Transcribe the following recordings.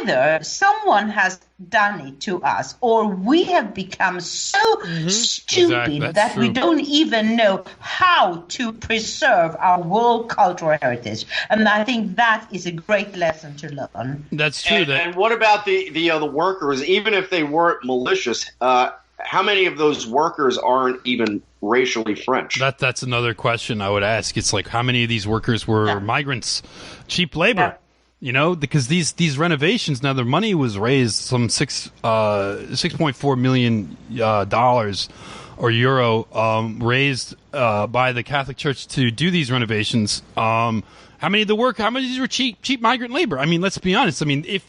either someone has done it to us, or we have become so stupid that we don't even know how to preserve our world cultural heritage. And I think that is a great lesson to learn. That's true. And what about the workers? Even if they weren't malicious, how many of those workers aren't even racially French? That's another question I would ask. It's like, how many of these workers were migrants, cheap labor? Yeah. You know, because these renovations, now the money was raised some $6.4 million dollars or euro raised by the Catholic Church to do these renovations. How many of these were cheap migrant labor? I mean, let's be honest. I mean, it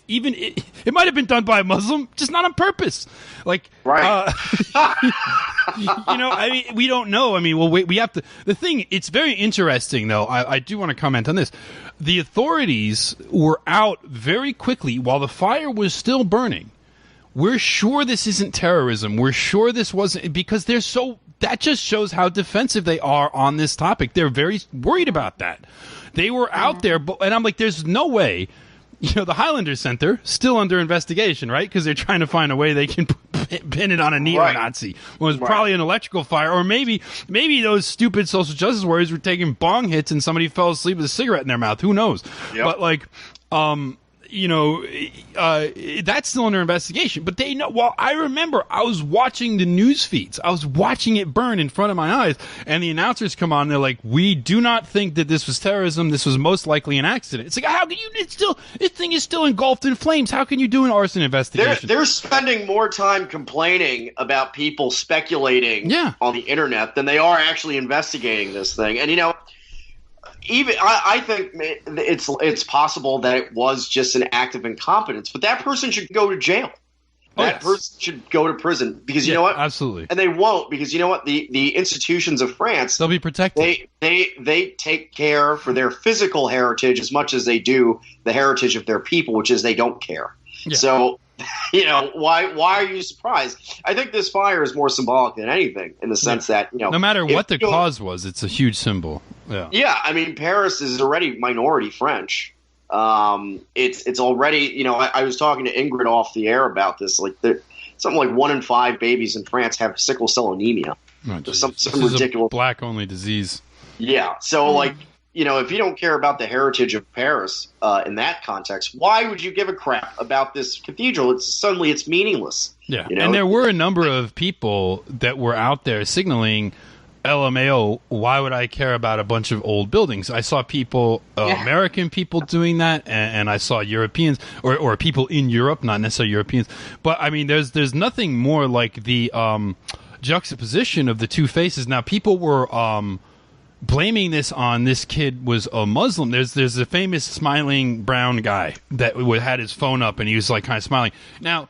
might have been done by a Muslim, just not on purpose. Like, right. I mean, we don't know. I mean, well, we have to. The thing, it's very interesting, though. I do want to comment on this. The authorities were out very quickly while the fire was still burning. We're sure this isn't terrorism. We're sure this wasn't, because they're so. That just shows how defensive they are on this topic. They're very worried about that. They were out there, and I'm like, there's no way. You know, the Highlander Center still under investigation, right? Because they're trying to find a way they can pin it on a neo-Nazi. Well, it was probably an electrical fire, or maybe those stupid social justice warriors were taking bong hits and somebody fell asleep with a cigarette in their mouth. Who knows? Yep. But like, that's still under investigation. But they know. Well, I remember I was watching the news feeds. I was watching it burn in front of my eyes, and the announcers come on. And they're like, "We do not think that this was terrorism. This was most likely an accident." It's like, how can you? This thing is still engulfed in flames. How can you do an arson investigation? They're spending more time complaining about people speculating on the internet than they are actually investigating this thing. And even I think it's possible that it was just an act of incompetence, but that person should go to jail. That person should go to prison, because you know what? Absolutely. And they won't, because you know what? The institutions of France, they'll be protected. They take care for their physical heritage as much as they do the heritage of their people, which is they don't care. Yeah. So, why are you surprised? I think this fire is more symbolic than anything, in the sense that, no matter what the cause was, it's a huge symbol. Yeah. I mean, Paris is already minority French. It's already, I was talking to Ingrid off the air about this. Like, something like 1 in 5 babies in France have sickle cell anemia. Some ridiculous black only disease. Yeah. So if you don't care about the heritage of Paris in that context, why would you give a crap about this cathedral? Suddenly it's meaningless. Yeah. And there were a number of people that were out there signaling, LMAO, why would I care about a bunch of old buildings? I saw people, American people doing that, and I saw Europeans, or people in Europe, not necessarily Europeans. But, I mean, there's nothing more like the juxtaposition of the two faces. Now, people were blaming this on this kid was a Muslim. There's a famous smiling brown guy that had his phone up, and he was, like, kind of smiling. Now,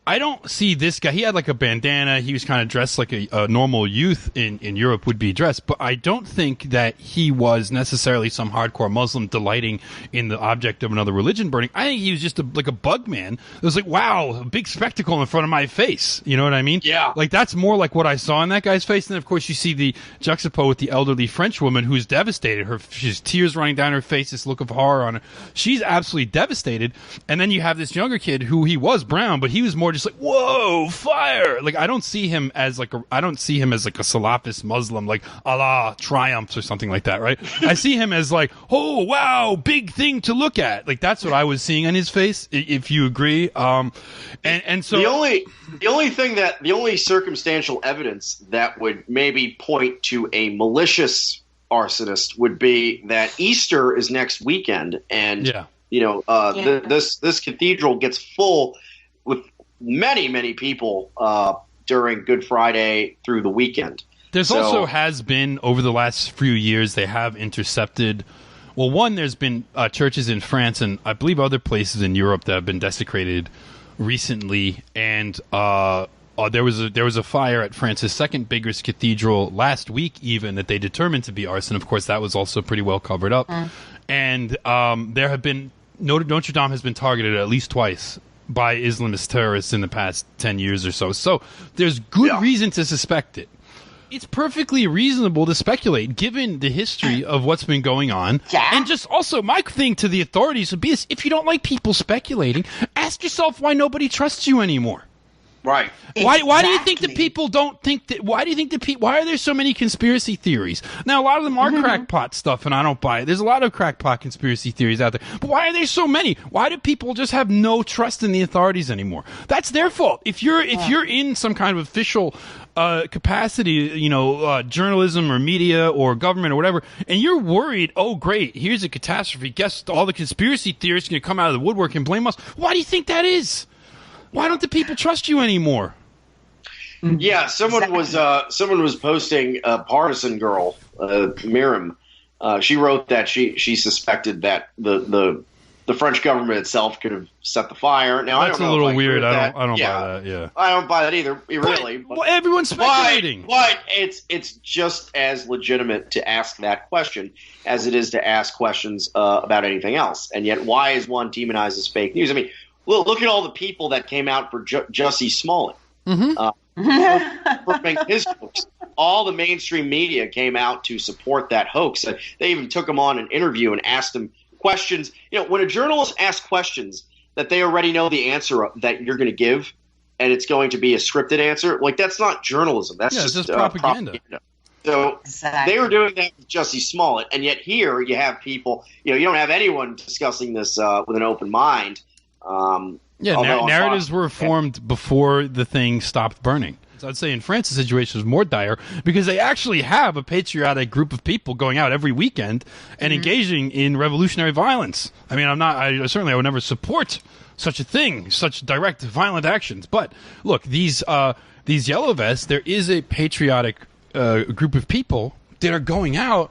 I don't see this guy. He had like a bandana. He was kind of dressed like a normal youth in Europe would be dressed. But I don't think that he was necessarily some hardcore Muslim delighting in the object of another religion burning. I think he was just like a bug man. It was like, wow, a big spectacle in front of my face. You know what I mean? Yeah. Like, that's more like what I saw in that guy's face. And then, of course, you see the juxtapose with the elderly French woman who's devastated. She's tears running down her face, this look of horror on her. She's absolutely devastated. And then you have this younger kid who he was brown, but he was more just like, whoa, fire! Like, I don't see him as like a Salafist Muslim, like Allah triumphs or something like that, right? I see him as like, oh wow, big thing to look at. Like, that's what I was seeing on his face. If you agree, and so the only circumstantial evidence that would maybe point to a malicious arsonist would be that Easter is next weekend, and this cathedral gets full with many people during Good Friday through the weekend. There's also has been, over the last few years, they have intercepted. Well, one, there's been churches in France and I believe other places in Europe that have been desecrated recently, and there was a fire at France's second biggest cathedral last week, even, that they determined to be arson. Of course, that was also pretty well covered up. And there have been Notre Dame has been targeted at least twice by Islamist terrorists in the past 10 years or so. So there's good reason to suspect it. it's perfectly reasonable to speculate, given the history of what's been going on. Yeah. And just also, my thing to the authorities would be this: if you don't like people speculating, ask yourself why nobody trusts you anymore. Right. Why do you think the people don't think that? Why do you think why are there so many conspiracy theories? Now, a lot of them are crackpot stuff, and I don't buy it. There's a lot of crackpot conspiracy theories out there. But why are there so many? Why do people just have no trust in the authorities anymore? That's their fault. If you're in some kind of official capacity, journalism or media or government or whatever, and you're worried, oh great, here's a catastrophe. Guess all the conspiracy theorists are going to come out of the woodwork and blame us. Why do you think that is? Why don't the people trust you anymore? Yeah, someone was posting a partisan girl, Miriam. She wrote that she suspected that the French government itself could have set the fire. Now that's I don't know a little if weird. I don't buy that. Yeah, I don't buy that either. Really, well, everyone's speculating. But it's just as legitimate to ask that question as it is to ask questions about anything else. And yet, why is one demonized as fake news? I mean, look at all the people that came out for Jussie Smollett. His hoax. All the mainstream media came out to support that hoax. They even took him on an interview and asked him questions. When a journalist asks questions that they already know the answer that you're going to give, and it's going to be a scripted answer, like that's not journalism. That's just propaganda. So they were doing that with Jussie Smollett, and yet here you have people. You don't have anyone discussing this with an open mind. Narratives were formed before the thing stopped burning. So I'd say in France the situation is more dire because they actually have a patriotic group of people going out every weekend and engaging in revolutionary violence. I mean, I would never support such a thing, such direct violent actions. But look, these yellow vests, there is a patriotic group of people that are going out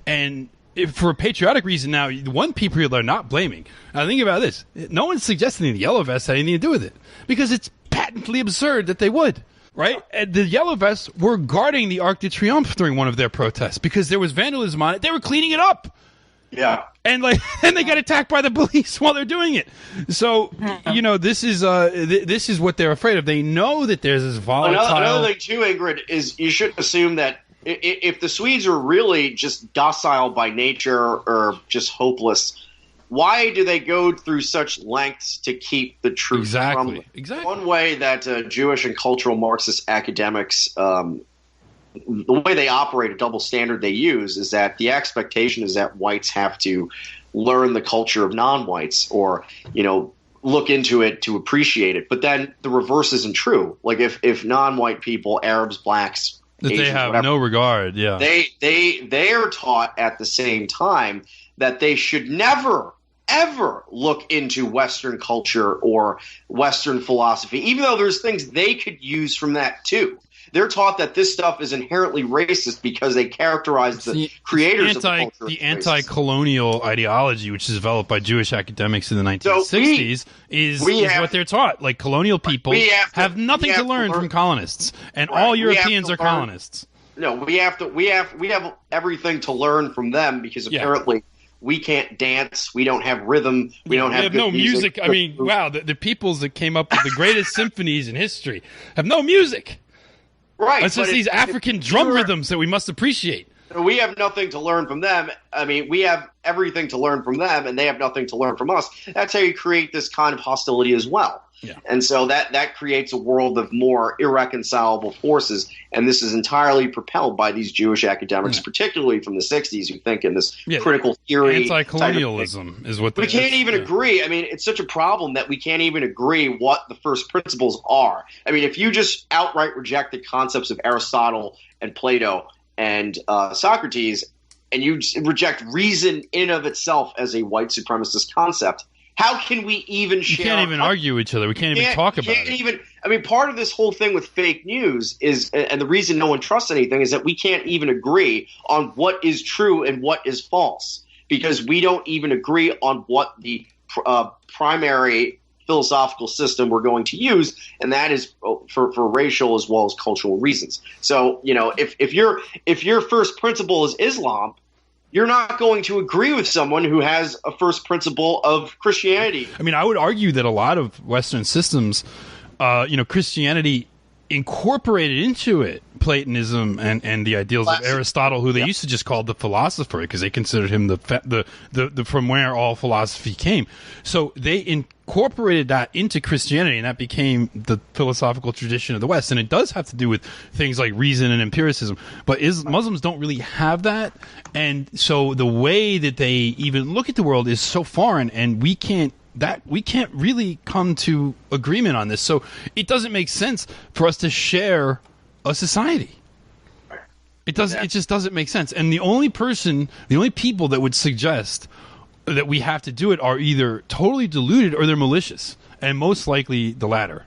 and for a patriotic reason. Now, one people they're not blaming. Now, think about this. No one's suggesting the yellow vests had anything to do with it because it's patently absurd that they would, right? And the yellow vests were guarding the Arc de Triomphe during one of their protests because there was vandalism on it. They were cleaning it up. Yeah. And and they got attacked by the police while they're doing it. So, this is what they're afraid of. They know that there's this volatile. Another thing too, Ingrid, is you should assume that if the Swedes are really just docile by nature or just hopeless, why do they go through such lengths to keep the truth from them? Exactly. One way that Jewish and cultural Marxist academics, the way they operate, a double standard they use, is that the expectation is that whites have to learn the culture of non-whites or, look into it to appreciate it. But then the reverse isn't true. Like if non-white people, Arabs, blacks, that Asians, they have whatever, no regard, yeah. They are taught at the same time that they should never, ever look into Western culture or Western philosophy, even though there's things they could use from that too. They're taught that this stuff is inherently racist because they characterize the creators of the culture. The anti-colonial ideology, which is developed by Jewish academics in the 1960s, is what they're taught. Like colonial people have nothing to learn from colonists, and all Europeans are colonists. No, we have everything to learn from them because apparently we can't dance, we don't have rhythm, we have no music. I mean, wow, the peoples that came up with the greatest symphonies in history have no music. Right. It's just these African drum rhythms that we must appreciate. We have nothing to learn from them. I mean, we have everything to learn from them, and they have nothing to learn from us. That's how you create this kind of hostility as well. Yeah. And so that creates a world of more irreconcilable forces, and this is entirely propelled by these Jewish academics, particularly from the 60s, who think in this critical theory. Anti-colonialism is what they We can't even agree. I mean, it's such a problem that we can't even agree what the first principles are. I mean, if you just outright reject the concepts of Aristotle and Plato and Socrates, and you reject reason in and of itself as a white supremacist concept, how can we even share? We can't even argue with each other. We can't even talk about it. I mean, part of this whole thing with fake news is, and the reason no one trusts anything is that we can't even agree on what is true and what is false because we don't even agree on what the primary philosophical system we're going to use, and that is for racial as well as cultural reasons. So, if your first principle is Islam, you're not going to agree with someone who has a first principle of Christianity. I mean, I would argue that a lot of Western systems, Christianity incorporated into it Platonism and the ideals of Aristotle, who they used to just call the philosopher because they considered him the from where all philosophy came. So they incorporated that into Christianity, and that became the philosophical tradition of the West. And it does have to do with things like reason and empiricism. But Muslims don't really have that, and so the way that they even look at the world is so foreign, and we can't really come to agreement on this. So it doesn't make sense for us to share a society. It just doesn't make sense. And the only people that would suggest that we have to do it are either totally deluded or they're malicious, and most likely the latter.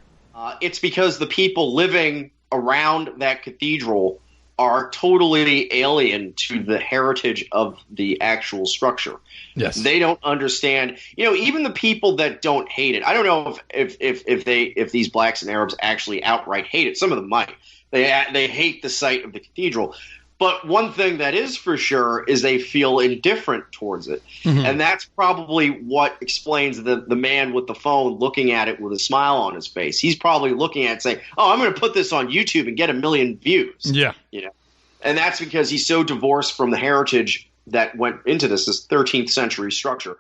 It's because the people living around that cathedral are totally alien to the heritage of the actual structure. Yes. They don't understand, even the people that don't hate it. I don't know if these blacks and Arabs actually outright hate it. Some of them might. They hate the site of the cathedral. But one thing that is for sure is they feel indifferent towards it. Mm-hmm. And that's probably what explains the man with the phone looking at it with a smile on his face. He's probably looking at it saying, oh, I'm going to put this on YouTube and get 1 million views. Yeah. And that's because he's so divorced from the heritage that went into this 13th century structure.